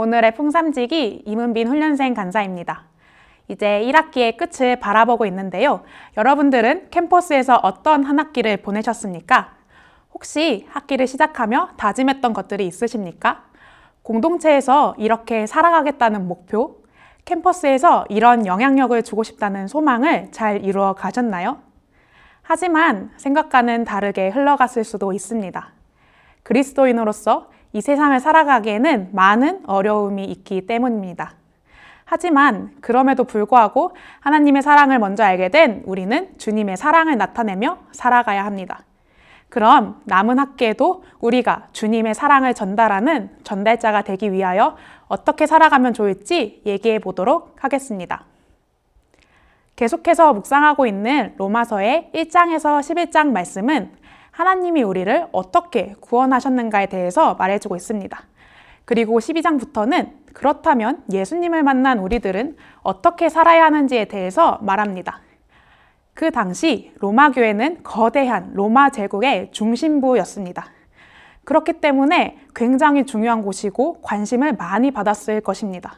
오늘의 풍삼지기 이문빈 훈련생 간사입니다. 이제 1학기의 끝을 바라보고 있는데요. 여러분들은 캠퍼스에서 어떤 한 학기를 보내셨습니까? 혹시 학기를 시작하며 다짐했던 것들이 있으십니까? 공동체에서 이렇게 살아가겠다는 목표, 캠퍼스에서 이런 영향력을 주고 싶다는 소망을 잘 이루어 가셨나요? 하지만 생각과는 다르게 흘러갔을 수도 있습니다. 그리스도인으로서 이 세상을 살아가기에는 많은 어려움이 있기 때문입니다. 하지만 그럼에도 불구하고 하나님의 사랑을 먼저 알게 된 우리는 주님의 사랑을 나타내며 살아가야 합니다. 그럼 남은 학기에도 우리가 주님의 사랑을 전달하는 전달자가 되기 위하여 어떻게 살아가면 좋을지 얘기해 보도록 하겠습니다. 계속해서 묵상하고 있는 로마서의 1장에서 11장 말씀은 하나님이 우리를 어떻게 구원하셨는가에 대해서 말해주고 있습니다. 그리고 12장부터는 그렇다면 예수님을 만난 우리들은 어떻게 살아야 하는지에 대해서 말합니다. 그 당시 로마 교회는 거대한 로마 제국의 중심부였습니다. 그렇기 때문에 굉장히 중요한 곳이고 관심을 많이 받았을 것입니다.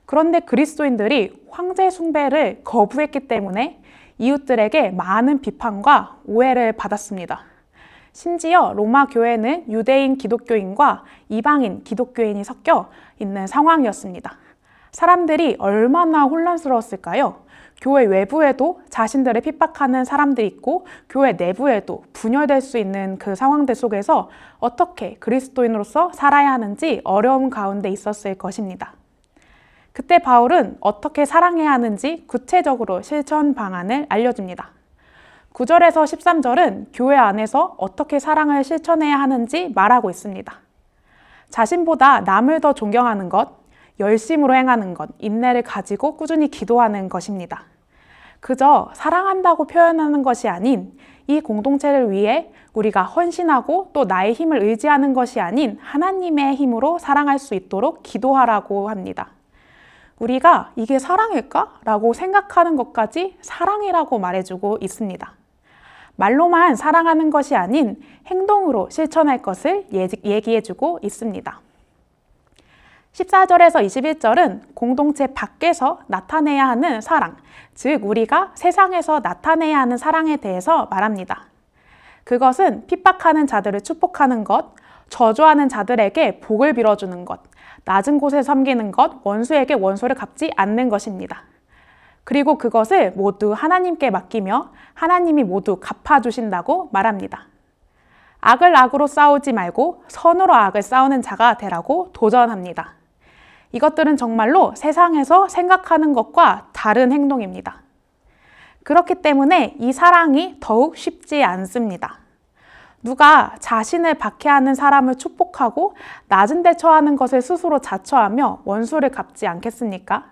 그런데 그리스도인들이 황제 숭배를 거부했기 때문에 이웃들에게 많은 비판과 오해를 받았습니다. 심지어 로마 교회는 유대인 기독교인과 이방인 기독교인이 섞여 있는 상황이었습니다. 사람들이 얼마나 혼란스러웠을까요? 교회 외부에도 자신들을 핍박하는 사람들이 있고 교회 내부에도 분열될 수 있는 그 상황들 속에서 어떻게 그리스도인으로서 살아야 하는지 어려움 가운데 있었을 것입니다. 그때 바울은 어떻게 사랑해야 하는지 구체적으로 실천 방안을 알려줍니다. 9절에서 13절은 교회 안에서 어떻게 사랑을 실천해야 하는지 말하고 있습니다. 자신보다 남을 더 존경하는 것, 열심으로 행하는 것, 인내를 가지고 꾸준히 기도하는 것입니다. 그저 사랑한다고 표현하는 것이 아닌 이 공동체를 위해 우리가 헌신하고 또 나의 힘을 의지하는 것이 아닌 하나님의 힘으로 사랑할 수 있도록 기도하라고 합니다. 우리가 이게 사랑일까? 라고 생각하는 것까지 사랑이라고 말해주고 있습니다. 말로만 사랑하는 것이 아닌 행동으로 실천할 것을 얘기해주고 있습니다. 14절에서 21절은 공동체 밖에서 나타내야 하는 사랑, 즉 우리가 세상에서 나타내야 하는 사랑에 대해서 말합니다. 그것은 핍박하는 자들을 축복하는 것, 저주하는 자들에게 복을 빌어주는 것, 낮은 곳에 섬기는 것, 원수에게 원수를 갚지 않는 것입니다. 그리고 그것을 모두 하나님께 맡기며 하나님이 모두 갚아주신다고 말합니다. 악을 악으로 싸우지 말고 선으로 악을 싸우는 자가 되라고 도전합니다. 이것들은 정말로 세상에서 생각하는 것과 다른 행동입니다. 그렇기 때문에 이 사랑이 더욱 쉽지 않습니다. 누가 자신을 박해하는 사람을 축복하고 낮은 데 처하는 것을 스스로 자처하며 원수를 갚지 않겠습니까?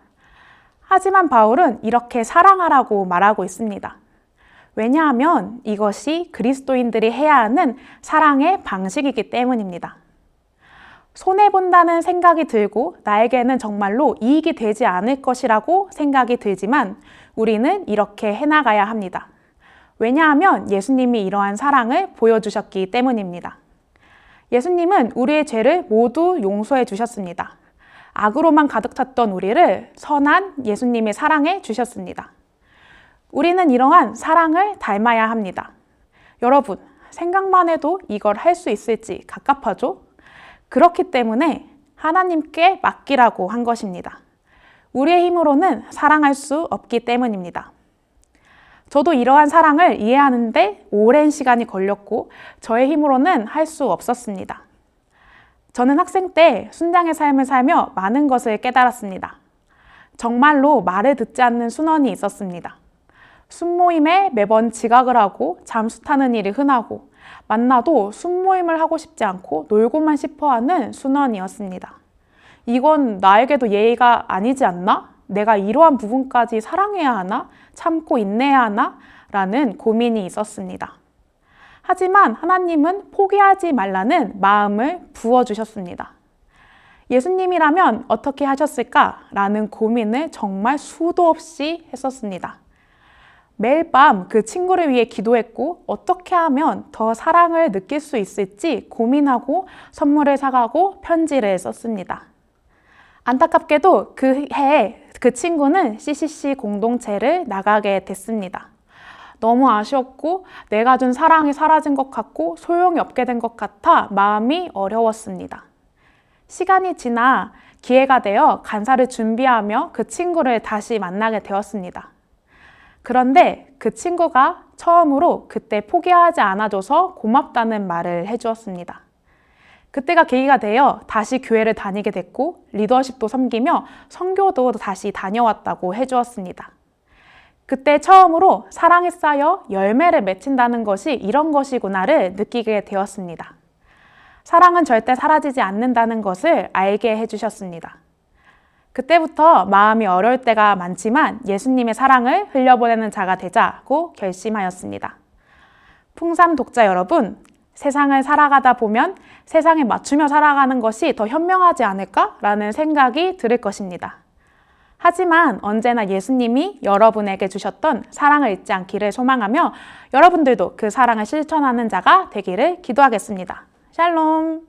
하지만 바울은 이렇게 사랑하라고 말하고 있습니다. 왜냐하면 이것이 그리스도인들이 해야 하는 사랑의 방식이기 때문입니다. 손해본다는 생각이 들고 나에게는 정말로 이익이 되지 않을 것이라고 생각이 들지만 우리는 이렇게 해나가야 합니다. 왜냐하면 예수님이 이러한 사랑을 보여주셨기 때문입니다. 예수님은 우리의 죄를 모두 용서해 주셨습니다. 악으로만 가득 찼던 우리를 선한 예수님의 사랑에 주셨습니다. 우리는 이러한 사랑을 닮아야 합니다. 여러분, 생각만 해도 이걸 할 수 있을지 갑갑하죠? 그렇기 때문에 하나님께 맡기라고 한 것입니다. 우리의 힘으로는 사랑할 수 없기 때문입니다. 저도 이러한 사랑을 이해하는데 오랜 시간이 걸렸고 저의 힘으로는 할 수 없었습니다. 저는 학생 때 순장의 삶을 살며 많은 것을 깨달았습니다. 정말로 말을 듣지 않는 순원이 있었습니다. 순모임에 매번 지각을 하고 잠수 타는 일이 흔하고 만나도 순모임을 하고 싶지 않고 놀고만 싶어하는 순원이었습니다. 이건 나에게도 예의가 아니지 않나? 내가 이러한 부분까지 사랑해야 하나? 참고 인내해야 하나? 라는 고민이 있었습니다. 하지만 하나님은 포기하지 말라는 마음을 부어주셨습니다. 예수님이라면 어떻게 하셨을까? 라는 고민을 정말 수도 없이 했었습니다. 매일 밤 그 친구를 위해 기도했고 어떻게 하면 더 사랑을 느낄 수 있을지 고민하고 선물을 사가고 편지를 썼습니다. 안타깝게도 그 해에 그 친구는 CCC 공동체를 나가게 됐습니다. 너무 아쉬웠고 내가 준 사랑이 사라진 것 같고 소용이 없게 된 것 같아 마음이 어려웠습니다. 시간이 지나 기회가 되어 간사를 준비하며 그 친구를 다시 만나게 되었습니다. 그런데 그 친구가 처음으로 그때 포기하지 않아줘서 고맙다는 말을 해주었습니다. 그때가 계기가 되어 다시 교회를 다니게 됐고 리더십도 섬기며 선교도 다시 다녀왔다고 해주었습니다. 그때 처음으로 사랑이 쌓여 열매를 맺힌다는 것이 이런 것이구나를 느끼게 되었습니다. 사랑은 절대 사라지지 않는다는 것을 알게 해주셨습니다. 그때부터 마음이 어려울 때가 많지만 예수님의 사랑을 흘려보내는 자가 되자고 결심하였습니다. 풍삼 독자 여러분, 세상을 살아가다 보면 세상에 맞추며 살아가는 것이 더 현명하지 않을까라는 생각이 들 것입니다. 하지만 언제나 예수님이 여러분에게 주셨던 사랑을 잊지 않기를 소망하며 여러분들도 그 사랑을 실천하는 자가 되기를 기도하겠습니다. 샬롬!